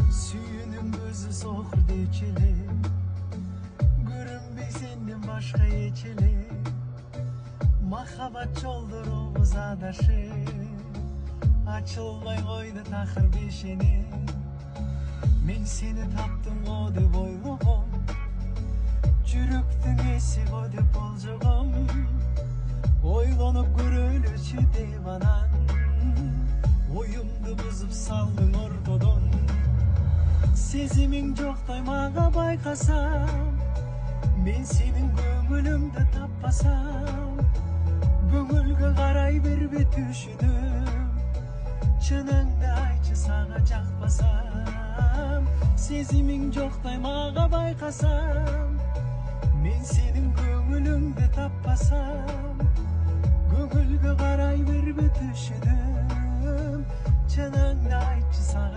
Sүйүүнүн көзү сокурду эчеле, көрүнбөй сенден башка эч эле. Махабат жолдорубуз адашып, ачылбай койду такыр бешене. Мен сени таптым го деп ойлогом, жүрөктүн эси го деп болжогом. Ойлонуп көрөлүчү деп анан, оюмду бузуп салдың ортодон. Сезимиң жоктой мага байкасам, мен сенин көңүлүңдү таппасам. Көңүлгө карай бербе түшүнүм, чыныңды айтчы сага жакпасам. Сезимиң жоктой мага байкасам, мен сенин көңүлүңдү таппасам. Көңүлгө карай бербе түшүнүм, чыныңды айтчы сага